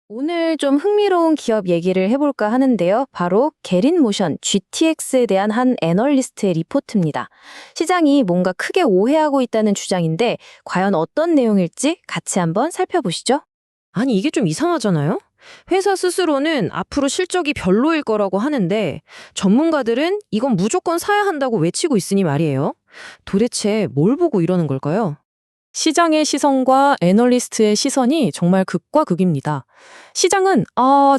오늘 좀 흥미로운 기업 얘기를 해볼까 하는데요. 바로 게린모션 GTX에 대한 한 애널리스트의 리포트입니다. 시장이 뭔가 크게 오해하고 있다는 주장인데 과연 어떤 내용일지 같이 한번 살펴보시죠. 아니, 이게 좀 이상하잖아요? 회사 스스로는 앞으로 실적이 별로일 거라고 하는데 전문가들은 이건 무조건 사야 한다고 외치고 있으니 말이에요. 도대체 뭘 보고 이러는 걸까요? 시장의 시선과 애널리스트의 시선이 정말 극과 극입니다. 시장은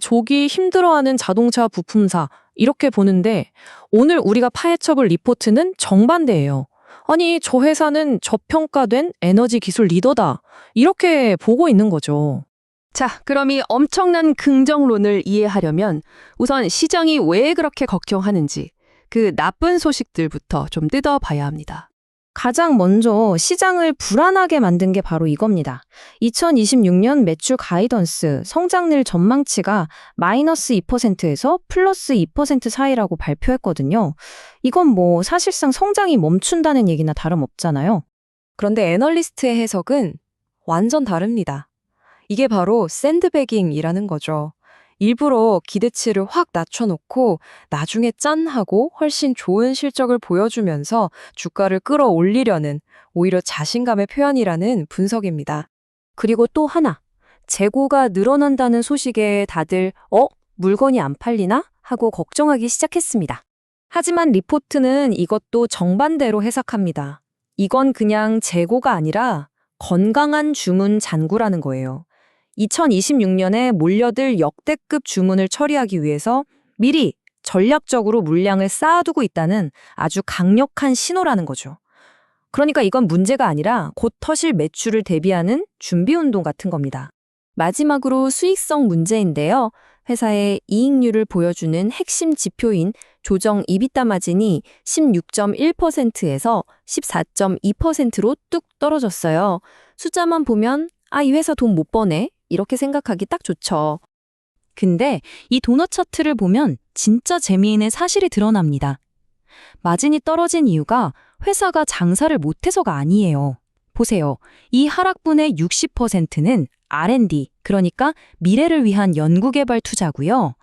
저기 힘들어하는 자동차 부품사 이렇게 보는데 오늘 우리가 파헤쳐볼 리포트는 정반대예요. 아니, 저 회사는 저평가된 에너지 기술 리더다. 이렇게 보고 있는 거죠. 자, 그럼 이 엄청난 긍정론을 이해하려면 우선 시장이 왜 그렇게 걱정하는지 그 나쁜 소식들부터 좀 뜯어봐야 합니다. 가장 먼저 시장을 불안하게 만든 게 바로 이겁니다. 2026년 매출 가이던스 성장률 전망치가 마이너스 2%에서 플러스 2% 사이라고 발표했거든요. 이건 뭐 사실상 성장이 멈춘다는 얘기나 다름없잖아요. 그런데 애널리스트의 해석은 완전 다릅니다. 이게 바로 샌드배깅이라는 거죠. 일부러 기대치를 확 낮춰놓고 나중에 짠 하고 훨씬 좋은 실적을 보여주면서 주가를 끌어올리려는 오히려 자신감의 표현이라는 분석입니다. 그리고 또 하나, 재고가 늘어난다는 소식에 다들 물건이 안 팔리나? 하고 걱정하기 시작했습니다. 하지만 리포트는 이것도 정반대로 해석합니다. 이건 그냥 재고가 아니라 건강한 주문 잔고라는 거예요. 2026년에 몰려들 역대급 주문을 처리하기 위해서 미리 전략적으로 물량을 쌓아두고 있다는 아주 강력한 신호라는 거죠. 그러니까 이건 문제가 아니라 곧 터질 매출을 대비하는 준비운동 같은 겁니다. 마지막으로 수익성 문제인데요. 회사의 이익률을 보여주는 핵심 지표인 조정 이비타 마진이 16.1%에서 14.2%로 뚝 떨어졌어요. 숫자만 보면 이 회사 돈 못 버네. 이렇게 생각하기 딱 좋죠. 근데 이 도넛 차트를 보면 진짜 재미있는 사실이 드러납니다. 마진이 떨어진 이유가 회사가 장사를 못해서가 아니에요. 보세요. 이 하락분의 60%는 R&D, 그러니까 미래를 위한 연구개발 투자고요.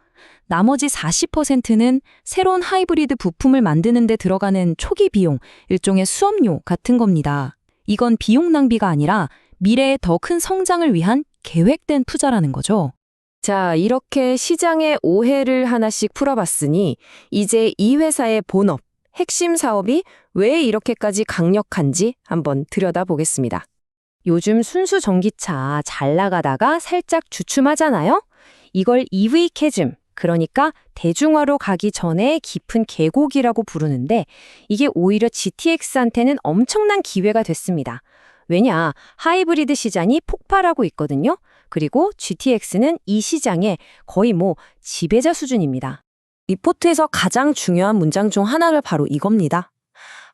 나머지 40%는 새로운 하이브리드 부품을 만드는 데 들어가는 초기 비용, 일종의 수업료 같은 겁니다. 이건 비용 낭비가 아니라 미래의 더 큰 성장을 위한 계획된 투자라는 거죠. 자, 이렇게 시장의 오해를 하나씩 풀어봤으니 이제 이 회사의 본업, 핵심 사업이 왜 이렇게까지 강력한지 한번 들여다보겠습니다. 요즘 순수 전기차 잘 나가다가 살짝 주춤하잖아요? 이걸 EV 캐즘, 그러니까 대중화로 가기 전에 깊은 계곡이라고 부르는데 이게 오히려 GTX한테는 엄청난 기회가 됐습니다. 왜냐, 하이브리드 시장이 폭발하고 있거든요. 그리고 GTX는 이 시장의 거의 지배자 수준입니다. 리포트에서 가장 중요한 문장 중 하나가 바로 이겁니다.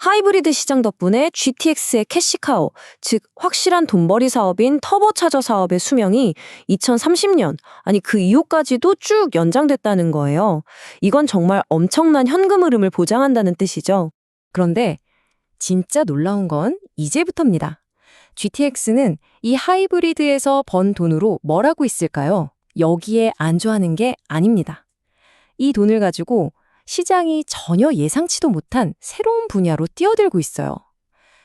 하이브리드 시장 덕분에 GTX의 캐시카우, 즉 확실한 돈벌이 사업인 터보차저 사업의 수명이 2030년, 아니 그 이후까지도 쭉 연장됐다는 거예요. 이건 정말 엄청난 현금 흐름을 보장한다는 뜻이죠. 그런데 진짜 놀라운 건 이제부터입니다. GTX는 이 하이브리드에서 번 돈으로 뭘 하고 있을까요? 여기에 안주하는 게 아닙니다. 이 돈을 가지고 시장이 전혀 예상치도 못한 새로운 분야로 뛰어들고 있어요.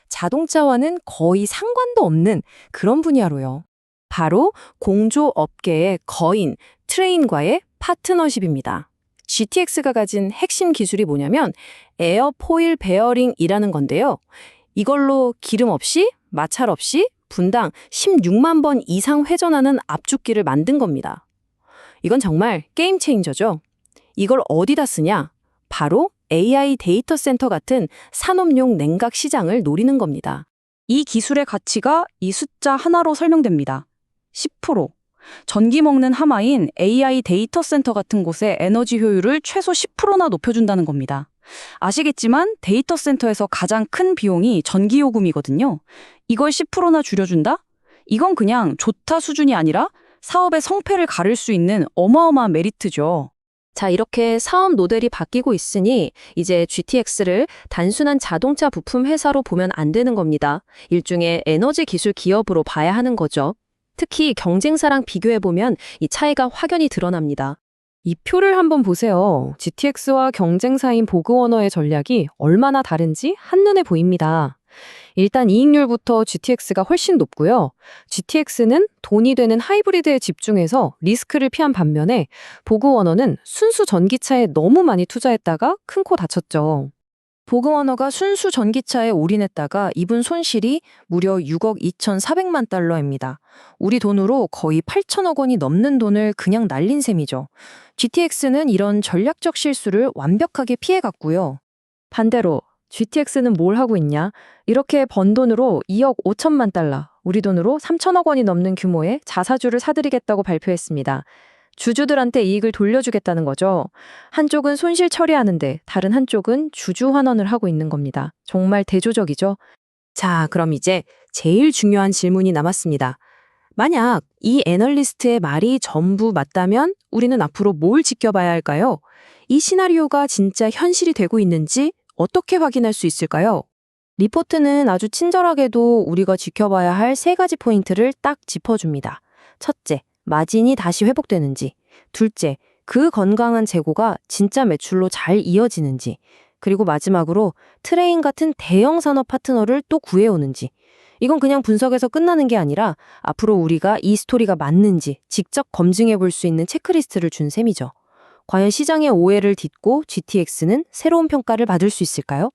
자동차와는 거의 상관도 없는 그런 분야로요. 바로 공조업계의 거인, 트레인과의 파트너십입니다. GTX가 가진 핵심 기술이 뭐냐면 에어포일 베어링이라는 건데요. 이걸로 기름 없이 마찰 없이 분당 16만 번 이상 회전하는 압축기를 만든 겁니다. 이건 정말 게임 체인저죠. 이걸 어디다 쓰냐? 바로 AI 데이터 센터 같은 산업용 냉각 시장을 노리는 겁니다. 이 기술의 가치가 이 숫자 하나로 설명됩니다. 10%. 전기 먹는 하마인 AI 데이터 센터 같은 곳의 에너지 효율을 최소 10%나 높여준다는 겁니다. 아시겠지만 데이터 센터에서 가장 큰 비용이 전기요금이거든요. 이걸 10%나 줄여준다? 이건 그냥 좋다 수준이 아니라 사업의 성패를 가를 수 있는 어마어마한 메리트죠. 자, 이렇게 사업 모델이 바뀌고 있으니 이제 GTX를 단순한 자동차 부품 회사로 보면 안 되는 겁니다. 일종의 에너지 기술 기업으로 봐야 하는 거죠. 특히 경쟁사랑 비교해보면 이 차이가 확연히 드러납니다. 이 표를 한번 보세요. GTX와 경쟁사인 보그워너의 전략이 얼마나 다른지 한눈에 보입니다. 일단 이익률부터 GTX가 훨씬 높고요. GTX는 돈이 되는 하이브리드에 집중해서 리스크를 피한 반면에 보그워너는 순수 전기차에 너무 많이 투자했다가 큰 코 다쳤죠. 보그워너가 순수 전기차에 올인했다가 입은 손실이 무려 6억 2,400만 달러입니다. 우리 돈으로 거의 8천억 원이 넘는 돈을 그냥 날린 셈이죠. GTX는 이런 전략적 실수를 완벽하게 피해갔고요. 반대로 GTX는 뭘 하고 있냐? 이렇게 번 돈으로 2억 5천만 달러, 우리 돈으로 3천억 원이 넘는 규모의 자사주를 사들이겠다고 발표했습니다. 주주들한테 이익을 돌려주겠다는 거죠. 한쪽은 손실 처리하는데 다른 한쪽은 주주 환원을 하고 있는 겁니다. 정말 대조적이죠. 자, 그럼 이제 제일 중요한 질문이 남았습니다. 만약 이 애널리스트의 말이 전부 맞다면 우리는 앞으로 뭘 지켜봐야 할까요? 이 시나리오가 진짜 현실이 되고 있는지 어떻게 확인할 수 있을까요? 리포트는 아주 친절하게도 우리가 지켜봐야 할 3가지 포인트를 딱 짚어줍니다. 첫째, 마진이 다시 회복되는지. 둘째, 그 건강한 재고가 진짜 매출로 잘 이어지는지. 그리고 마지막으로 트레인 같은 대형 산업 파트너를 또 구해오는지. 이건 그냥 분석에서 끝나는 게 아니라 앞으로 우리가 이 스토리가 맞는지 직접 검증해 볼 수 있는 체크리스트를 준 셈이죠. 과연 시장의 오해를 딛고 GTX는 새로운 평가를 받을 수 있을까요?